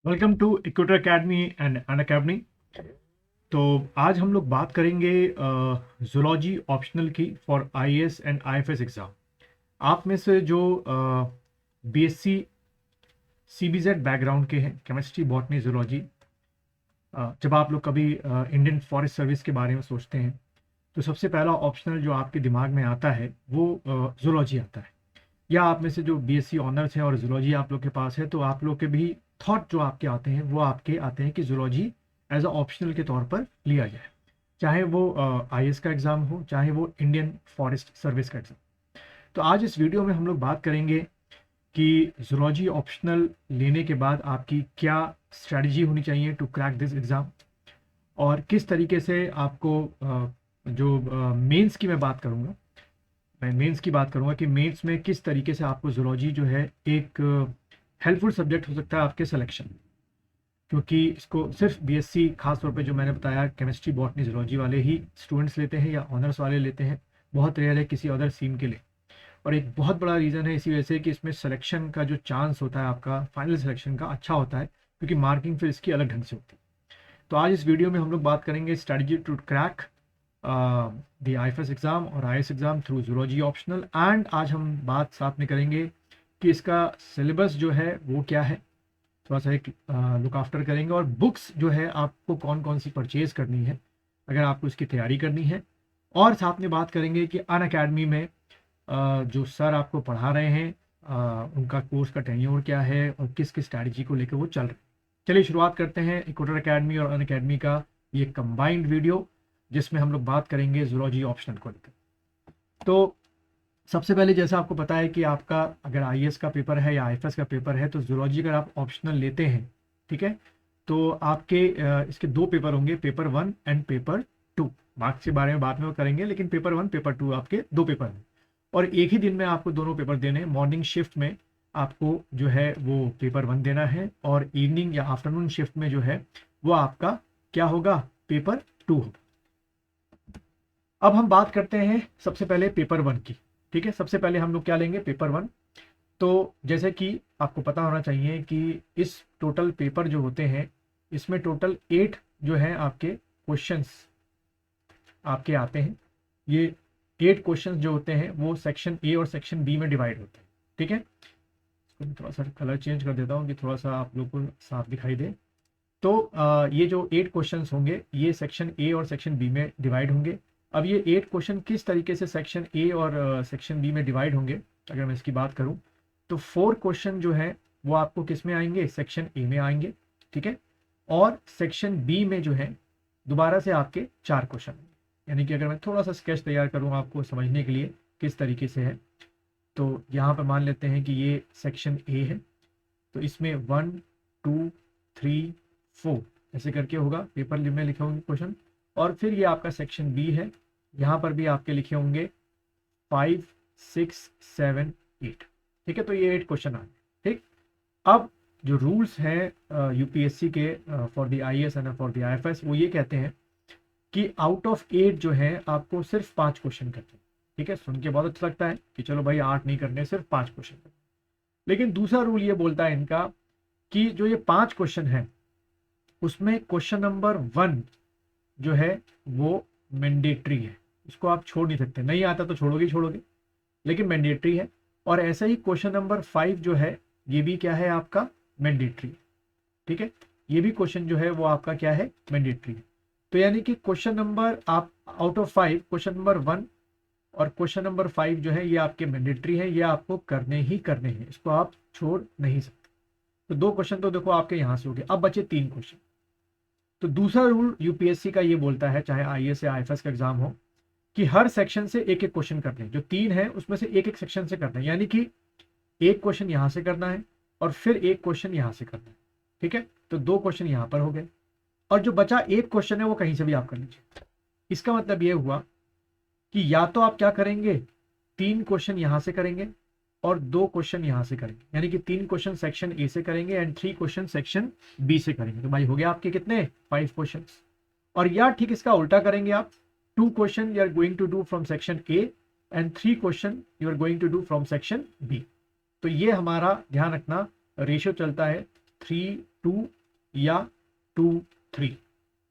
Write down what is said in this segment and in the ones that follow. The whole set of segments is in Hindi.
Welcome to Equitor academy and Unacademy. तो आज हम लोग बात करेंगे जूलॉजी ऑप्शनल की for IAS and IFS exam. आप में से जो बीएससी सीबीजेड बैकग्राउंड के हैं, केमिस्ट्री बॉटनी जूलॉजी, जब आप लोग कभी इंडियन फॉरेस्ट सर्विस के बारे में सोचते हैं तो सबसे पहला ऑप्शनल जो आपके दिमाग में आता है वो जूलॉजी आता है। या आप में से जो बीएससी ऑनर्स हैं और जूलॉजी आप लोग के पास है तो आप लोग के भी थॉट जो आपके आते हैं वो आपके आते हैं कि जूलॉजी एज अ ऑप्शनल के तौर पर लिया जाए, चाहे वो आईएएस का एग्ज़ाम हो, चाहे वो इंडियन फॉरेस्ट सर्विस का एग्ज़ाम। तो आज इस वीडियो में हम लोग बात करेंगे कि जूलॉजी ऑप्शनल लेने के बाद आपकी क्या स्ट्रैटेजी होनी चाहिए टू क्रैक दिस एग्ज़ाम, और किस तरीके से आपको जो मेंस की मैं बात करूँगा, मैं मेंस की बात करूँगा कि मेंस में किस तरीके से आपको जूलॉजी जो है एक हेल्पफुल सब्जेक्ट हो सकता है आपके सिलेक्शन में। क्योंकि इसको सिर्फ बीएससी, खास तौर पे जो मैंने बताया केमिस्ट्री बॉटनी जूलॉजी वाले ही स्टूडेंट्स लेते हैं या ऑनर्स वाले लेते हैं, बहुत रेयर है किसी अदर सीम के लिए। और एक बहुत बड़ा रीज़न है इसी वजह से कि इसमें सिलेक्शन का जो चांस होता है आपका फाइनल सिलेक्शन का अच्छा होता है, क्योंकि मार्किंग फिर इसकी अलग ढंग से होती है। तो आज इस वीडियो में हम लोग बात करेंगे strategy to crack the IFS exam और IAS exam through zoology optional. And आज हम बात साथ में करेंगे कि इसका सिलेबस जो है वो क्या है, थोड़ा सा एक लुक आफ्टर करेंगे, और बुक्स जो है आपको कौन कौन सी परचेज करनी है अगर आपको इसकी तैयारी करनी है। और साथ में बात करेंगे कि अन अकेडमी में जो सर आपको पढ़ा रहे हैं उनका कोर्स का टेन्योर क्या है और किस किस स्ट्रैटेजी को लेकर वो चल रहे हैं। चलिए शुरुआत करते हैं इक्वेटर अकेडमी और अन अकेडमी का ये कंबाइंड वीडियो, जिसमें हम लोग बात करेंगे जूलॉजी ऑप्शनल को लेकर। तो सबसे पहले जैसा आपको पता है कि आपका अगर आईएएस का पेपर है या आईएफएस का पेपर है तो जूलॉजी अगर आप ऑप्शनल लेते हैं, ठीक है, तो आपके इसके दो पेपर होंगे, पेपर 1 एंड पेपर 2। मार्क्स के बारे में बाद में करेंगे, लेकिन पेपर 1 पेपर 2 आपके दो पेपर हैं और एक ही दिन में आपको दोनों पेपर देने हैं। मॉर्निंग शिफ्ट में आपको जो है वो पेपर 1 देना है और इवनिंग या आफ्टरनून शिफ्ट में जो है वो आपका क्या होगा, पेपर 2 होगा। अब हम बात करते हैं सबसे पहले पेपर 1 की। ठीक है, सबसे पहले हम लोग क्या लेंगे, पेपर 1। तो जैसे कि आपको पता होना चाहिए कि इस टोटल पेपर जो होते हैं इसमें टोटल 8 जो है आपके क्वेश्चंस आपके आते हैं। ये 8 क्वेश्चंस जो होते हैं वो सेक्शन ए और सेक्शन बी में डिवाइड होते हैं। ठीक है, इसको मैं थोड़ा सा कलर चेंज कर देता हूँ कि थोड़ा सा आप लोग को साफ दिखाई दे। तो ये जो 8 क्वेश्चंस होंगे ये सेक्शन ए और सेक्शन बी में डिवाइड होंगे। अब ये 8 क्वेश्चन किस तरीके से सेक्शन ए और सेक्शन बी में डिवाइड होंगे, अगर मैं इसकी बात करूं तो 4 क्वेश्चन जो है वो आपको किस में आएंगे, सेक्शन ए में आएंगे। ठीक है, और सेक्शन बी में जो है दोबारा से आपके 4 क्वेश्चन, यानी कि अगर मैं थोड़ा सा स्केच तैयार करूँ आपको समझने के लिए किस तरीके से है, तो यहाँ पर मान लेते हैं कि ये सेक्शन ए है, तो इसमें 1 2 3 4 ऐसे करके होगा, पेपर में लिखे होंगे क्वेश्चन। और फिर ये आपका सेक्शन बी है, यहाँ पर भी आपके लिखे होंगे 5 6 7 8। ठीक है, तो ये 8 क्वेश्चन आ गए। ठीक, अब जो रूल्स हैं यूपीएससी के for the IAS and for the IFS, वो ये कहते हैं कि आउट ऑफ 8 जो है आपको सिर्फ 5 क्वेश्चन करते हैं। ठीक है, सुन के बहुत अच्छा लगता है कि चलो भाई 8 नहीं करने, सिर्फ 5 क्वेश्चन करने। लेकिन दूसरा रूल ये बोलता है इनका कि जो ये 5 क्वेश्चन है उसमें क्वेश्चन नंबर 1 जो है वो मैंडेटरी है, इसको आप छोड़ नहीं सकते, नहीं आता तो छोड़ोगे ही छोड़ोगे, लेकिन मैंडेटरी है। और ऐसा ही क्वेश्चन नंबर 5 जो है ये भी क्या है, आपका मैंडेटरी। ठीक है, ये भी क्वेश्चन जो है वो आपका क्या है, मैंडेटरी है। तो यानी कि क्वेश्चन नंबर आप आउट ऑफ 5 क्वेश्चन नंबर 1 और क्वेश्चन नंबर 5 जो है ये आपके मैंडेटरी है, ये आपको करने ही करने हैं, इसको आप छोड़ नहीं सकते। तो 2 क्वेश्चन तो देखो आपके यहां से हो गए, अब बचे 3 क्वेश्चन। तो दूसरा रूल यूपीएससी का ये बोलता है, चाहे आईएएस या आईएफएस का एग्जाम हो, कि हर सेक्शन से एक एक क्वेश्चन करने हैं। जो 3 है उसमें से एक एक सेक्शन से करना है, यानी कि एक क्वेश्चन यहां से करना है और फिर एक क्वेश्चन यहां से करना है। ठीक है, तो 2 क्वेश्चन यहां पर हो गए और जो बचा एक क्वेश्चन है वो कहीं से भी आप कर लीजिए। इसका मतलब ये हुआ कि या तो आप क्या करेंगे, 3 क्वेश्चन यहां से करेंगे और 2 क्वेश्चन यहां से करेंगे, यानी कि 3 क्वेश्चन सेक्शन ए से करेंगे एंड 3 क्वेश्चन सेक्शन बी से करेंगे। तो भाई हो गया आपके कितने, 5 क्वेश्चन। और या ठीक इसका उल्टा करेंगे आप, 2 question you are going to do from section A and 3 question you are going to do from section B. तो ये हमारा ध्यान रखना रेशियो चलता है 3-2 या 2-3,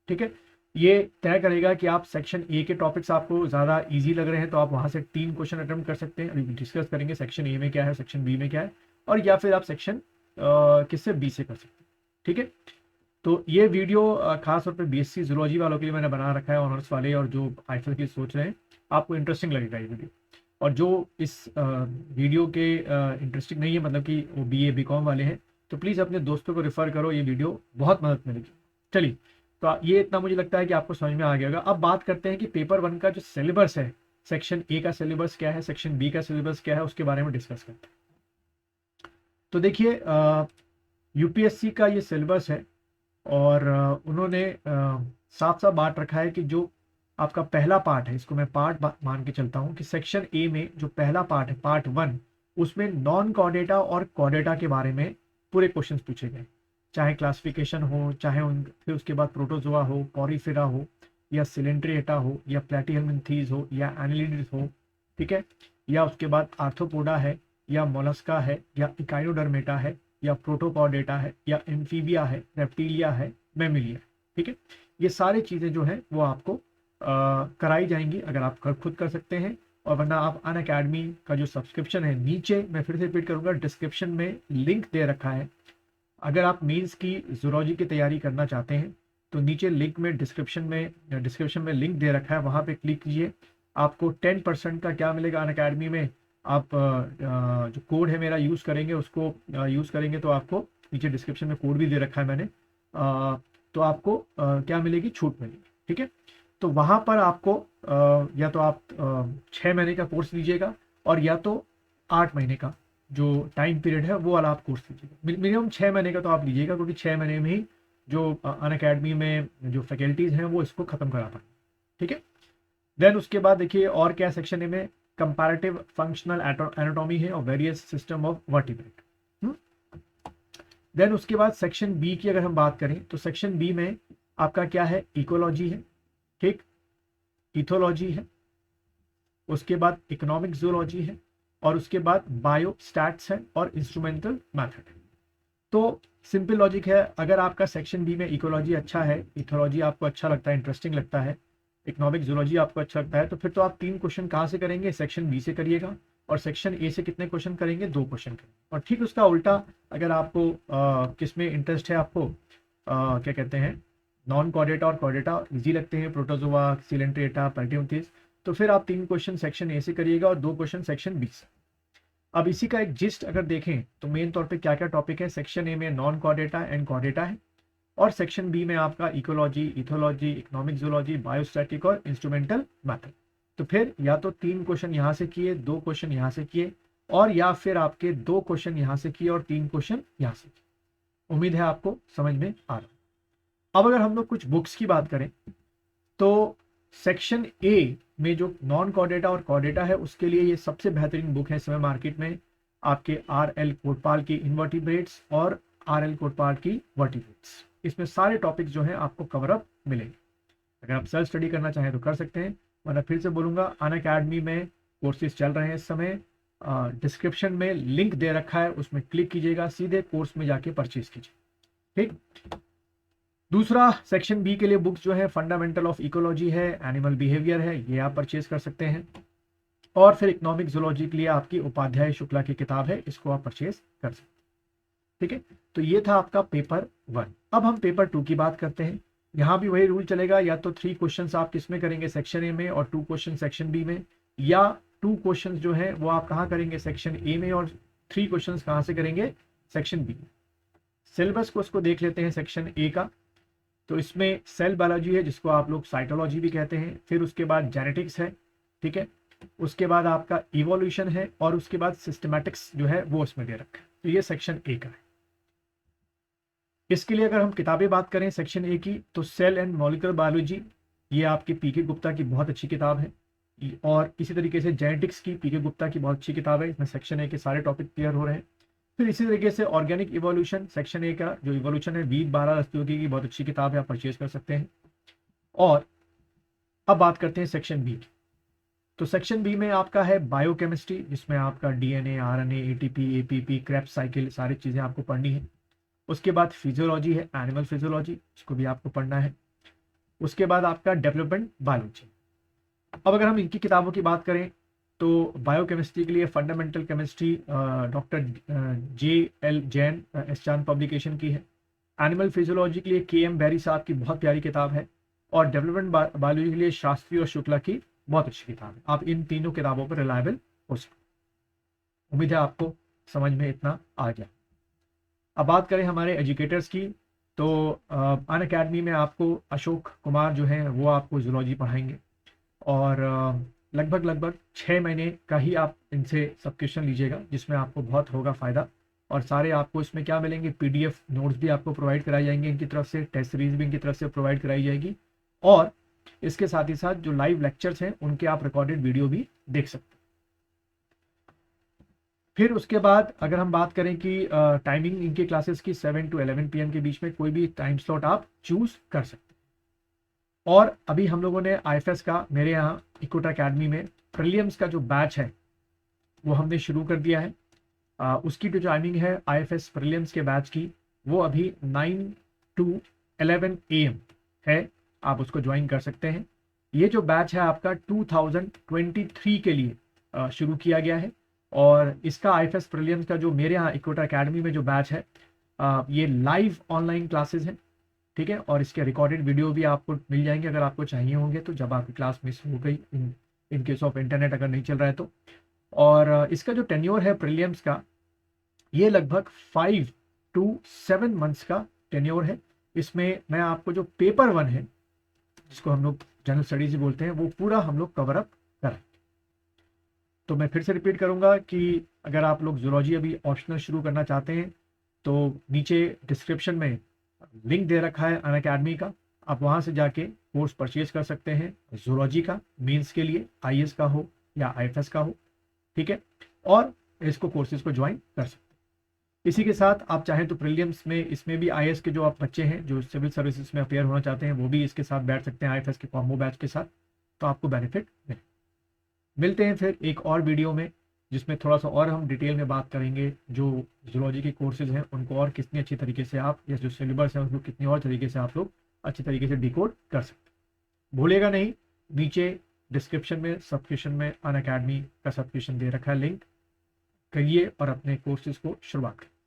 ठीक है। ये तय करेगा कि आप सेक्शन ए के टॉपिक्स आपको ज़्यादा इजी लग रहे हैं तो आप वहाँ से 3 क्वेश्चन अटेम्प्ट कर सकते हैं। अभी डिस्कस करेंगे सेक्शन ए में क्या है, सेक्शन बी में क्या है, और या फिर आप सेक्शन किससे बी से कर सकते हैं, ठीक है। तो ये वीडियो खास तौर पे बीएससी जूलॉजी वालों के लिए मैंने बना रखा है, ऑनर्स वाले और जो आईएफएस की सोच रहे हैं, आपको इंटरेस्टिंग लगेगा ये वीडियो। और जो इस वीडियो के इंटरेस्टिंग नहीं है, मतलब कि वो बीए बीकॉम वाले हैं, तो प्लीज़ अपने दोस्तों को रेफर करो, ये वीडियो बहुत मदद मिलेगी। चलिए, तो ये इतना मुझे लगता है कि आपको समझ में आ गया होगा। अब बात करते हैं कि पेपर 1 का जो सिलेबस है, सेक्शन ए का सिलेबस क्या है, सेक्शन बी का सिलेबस क्या है, उसके बारे में डिस्कस करते हैं। तो देखिए, यूपीएससी का ये सिलेबस है और उन्होंने साफ साफ बांट रखा है कि जो आपका पहला पार्ट है, इसको मैं पार्ट मान के चलता हूं कि सेक्शन ए में जो पहला पार्ट है, पार्ट 1, उसमें नॉन कॉर्डेटा और कॉर्डेटा के बारे में पूरे क्वेश्चंस पूछे गए, चाहे क्लासिफिकेशन हो, चाहे फिर उसके बाद प्रोटोजोआ हो, पॉरीफेरा हो, या सिलेंड्रिएटा हो, या प्लेटिहेल्मिन्थीज हो, या एनिलिडस हो, ठीक है, या उसके बाद आर्थ्रोपोडा है, या मोलस्का है, या इकाइनोडर्मेटा है, या प्रोटोकॉर्डेटा है, या एम्फीबिया है, रेप्टिलिया है, मैमिलिया, ठीक है। ये सारी चीज़ें जो हैं वो आपको कराई जाएंगी अगर आप खुद कर सकते हैं, और वरना आप अनअकैडमी का जो सब्सक्रिप्शन है, नीचे मैं फिर से रिपीट करूंगा, डिस्क्रिप्शन में लिंक दे रखा है। अगर आप मेंस की जूलॉजी की तैयारी करना चाहते हैं तो नीचे लिंक में डिस्क्रिप्शन में लिंक दे रखा है, वहाँ पे क्लिक कीजिए। आपको 10% का क्या मिलेगा अनअकैडमी में, आप जो कोड है मेरा यूज़ करेंगे, उसको यूज़ करेंगे तो आपको नीचे डिस्क्रिप्शन में कोड भी दे रखा है मैंने, तो आपको क्या मिलेगी, छूट मिलेगी, ठीक है। तो वहाँ पर आपको या तो आप 6 महीने का कोर्स लीजिएगा, और या तो 8 महीने का जो टाइम पीरियड है वो वाला आप कोर्स लीजिएगा। मिनिमम 6 महीने का तो आप लीजिएगा, क्योंकि 6 महीने में ही जो अनअकैडमी में जो फैकल्टीज़ हैं वो इसको ख़त्म करा पाएंगे, ठीक है। देन उसके बाद देखिए और क्या सेक्शन ए में, कंपैरेटिव फंक्शनल एनाटॉमी है और various system of vertebrate. Then उसके बाद सेक्शन बी की अगर हम बात करें तो सेक्शन बी में आपका क्या है, इकोलॉजी है, ठीक, इथोलॉजी है, उसके बाद इकोनॉमिक जूलॉजी है, और उसके बाद बायोस्टैट्स है और इंस्ट्रूमेंटल मैथड है। तो सिंपल लॉजिक है, अगर आपका सेक्शन बी में इकोलॉजी अच्छा है, इथोलॉजी आपको अच्छा लगता है, इंटरेस्टिंग लगता है, इकोनॉमिक जूलॉजी आपको अच्छा लगता है, तो फिर तो आप 3 क्वेश्चन कहाँ से करेंगे, सेक्शन बी से करिएगा, और सेक्शन ए से कितने क्वेश्चन करेंगे, 2 क्वेश्चन करेंगे। और ठीक उसका उल्टा, अगर आपको किस में इंटरेस्ट है, आपको क्या कहते हैं, नॉन कॉर्डेटा और कॉर्डेटा इजी लगते हैं, प्रोटोजोआ, सिलेंट्रिएटा, प्लेटिहेल्मिन्थीज, तो फिर आप 3 क्वेश्चन सेक्शन ए से करिएगा और 2 क्वेश्चन सेक्शन बी से। अब इसी का एक जिस्ट अगर देखें तो मेन तौर पे क्या क्या टॉपिक है, सेक्शन ए में नॉन कॉर्डेटा एंड कॉर्डेटा है, और सेक्शन बी में आपका ecology, ethology, economic zoology, biostatic और इंस्ट्रूमेंटल मैथड। तो फिर या तो 3 क्वेश्चन यहाँ से किए, 2 क्वेश्चन यहाँ से किए, और या फिर आपके 2 क्वेश्चन यहाँ से किए और 3 क्वेश्चन यहाँ से किए। उम्मीद है आपको समझ में आ रहा। अब अगर हम लोग कुछ बुक्स की बात करें तो सेक्शन ए में जो नॉन कॉर्डेटा और कॉर्डेटा है उसके लिए ये सबसे बेहतरीन बुक है इस समय मार्केट में, आपके RL कोटपाल की इनवर्टिब्रेट्स और RL कोटपाल की वर्टिब्रेट्स। इसमें सारे टॉपिक्स जो हैं आपको कवर अप मिलेंगे। अगर आप सेल्फ स्टडी करना चाहें तो कर सकते हैं, वरना फिर से बोलूँगा, अनअकैडमी में कोर्सेज चल रहे हैं इस समय, डिस्क्रिप्शन में लिंक दे रखा है, उसमें क्लिक कीजिएगा, सीधे कोर्स में जाके परचेज कीजिए, ठीक। दूसरा सेक्शन बी के लिए बुक्स जो है, फंडामेंटल ऑफ इकोलॉजी है, एनिमल बिहेवियर है, ये आप परचेज कर सकते हैं, और फिर इकोनॉमिक जूलॉजी के लिए आपकी उपाध्याय शुक्ला की किताब है, इसको आप परचेज कर सकते हैं, ठीक है। तो ये था आपका पेपर 1। अब हम पेपर 2 की बात करते हैं। यहाँ भी वही रूल चलेगा, या तो 3 क्वेश्चन आप किसमें करेंगे, सेक्शन ए में, और 2 क्वेश्चन सेक्शन बी में, या 2 क्वेश्चन जो है वो आप कहाँ करेंगे, सेक्शन ए में, और 3 क्वेश्चन कहाँ से करेंगे, सेक्शन बी में। सिलेबस को उसको देख लेते हैं सेक्शन ए का। तो इसमें सेल बायोलॉजी है, जिसको आप लोग साइटोलॉजी भी कहते हैं, फिर उसके बाद जेनेटिक्स है, ठीक है, उसके बाद आपका इवोल्यूशन है, और उसके बाद सिस्टमैटिक्स जो है वो इसमें दे रखा है। तो ये सेक्शन ए का है। इसके लिए अगर हम किताबें बात करें सेक्शन ए की, तो सेल एंड मॉलिक्यूलर बायोलॉजी, ये आपकी पीके गुप्ता की बहुत अच्छी किताब है, और इसी तरीके से जेनेटिक्स की पीके गुप्ता की बहुत अच्छी किताब है, इसमें सेक्शन ए के सारे टॉपिक क्लियर हो रहे हैं। फिर इसी तरीके से ऑर्गेनिक इवोल्यूशन, सेक्शन ए का जो इवोल्यूशन है, वीर बाला रस्तोगी की बहुत अच्छी किताब है, आप परचेज कर सकते हैं। और अब बात करते हैं सेक्शन बी की। तो सेक्शन बी में आपका है बायोकेमिस्ट्री, जिसमें आपका DNA, RNA, ATP, APP, Krebs cycle, सारी चीज़ें आपको पढ़नी है। उसके बाद फिजियोलॉजी है, एनिमल फिजियोलॉजी, इसको भी आपको पढ़ना है। उसके बाद आपका डेवलपमेंट बायोलॉजी। अब अगर हम इनकी किताबों की बात करें तो बायोकेमिस्ट्री के लिए fundamental chemistry doctor J.L. Jain S चांद पब्लिकेशन की है। एनिमल फिजियोलॉजी के लिए K.M. बैरी साहब की बहुत प्यारी किताब है। और डेवलपमेंट बायोलॉजी के लिए शास्त्री और शुक्ला की बहुत अच्छी किताब है। आप इन तीनों किताबों पर रिलायबल हो सकते। उम्मीद है आपको समझ में इतना आ गया। अब बात करें हमारे एजुकेटर्स की तो अनअकैडमी में आपको अशोक कुमार जो है वो आपको जूलॉजी पढ़ाएंगे और लगभग 6 महीने का ही आप इनसे सब्सक्रिप्शन लीजिएगा, जिसमें आपको बहुत होगा फ़ायदा। और सारे आपको इसमें क्या मिलेंगे, PDF नोट्स भी आपको प्रोवाइड कराई जाएंगे इनकी तरफ से, टेस्ट सीरीज भी इनकी तरफ से प्रोवाइड कराई जाएगी। और इसके साथ ही साथ जो लाइव लेक्चर्स हैं उनके आप रिकॉर्डेड वीडियो भी देख सकते हैं। फिर उसके बाद अगर हम बात करें कि टाइमिंग इनके क्लासेस की 7 to 11 PM के बीच में कोई भी टाइम स्लॉट आप चूज कर सकते हैं। और अभी हम लोगों ने IFS का मेरे यहाँ इक्विटा अकेडमी में प्रीलिम्स का जो बैच है वो हमने शुरू कर दिया है। उसकी जो टाइमिंग है IFS प्रीलिम्स के बैच की वो अभी 9 to 11 AM है, आप उसको ज्वाइन कर सकते हैं। ये जो बैच है आपका 2023 के लिए शुरू किया गया है। और इसका IFS प्रीलिम्स का जो मेरे यहाँ इक्विटा अकेडमी में जो बैच है ये लाइव ऑनलाइन क्लासेस हैं, ठीक है। और इसके रिकॉर्डेड वीडियो भी आपको मिल जाएंगे अगर आपको चाहिए होंगे तो, जब आपकी क्लास मिस हो गई इन केस ऑफ इंटरनेट अगर नहीं चल रहा है तो। और इसका जो टेन्योर है प्रीलिम्स का ये लगभग 5 to 7 मंथ्स का टेन्योर है। इसमें मैं आपको जो पेपर 1 है जिसको हम लोग जनरल स्टडीज बोलते हैं वो पूरा हम लोग कवर अप करें। तो मैं फिर से रिपीट करूंगा कि अगर आप लोग जूलॉजी अभी ऑप्शनल शुरू करना चाहते हैं तो नीचे डिस्क्रिप्शन में लिंक दे रखा है अनअकैडमी का, आप वहां से जाके कोर्स परचेज कर सकते हैं जूलॉजी का, मेंस के लिए IAS का हो या IFS का हो, ठीक है। और इसको कोर्सेज को ज्वाइन कर सकते हैं। इसी के साथ आप चाहें तो प्रीलिम्स में इसमें भी IAS के जो आप बच्चे हैं जो सिविल सर्विसेज में अपेयर होना चाहते हैं वो भी इसके साथ बैठ सकते हैं IFS के कॉम्बो बैच के साथ, तो आपको बेनिफिट मिले। मिलते हैं फिर एक और वीडियो में जिसमें थोड़ा सा और हम डिटेल में बात करेंगे जो जूलॉजी के कोर्सेज हैं उनको और कितनी अच्छी तरीके से आप, या जो सिलेबस है उसको कितनी और तरीके से आप लोग अच्छी तरीके से डिकोड कर सकते हैं। भूलेगा नहीं, नीचे डिस्क्रिप्शन में सब्सक्रिप्शन में अनअकैडमी का सब्सक्रिप्शन दे रखा है, लिंक करिए और अपने कोर्सेज को शुरुआत करिए।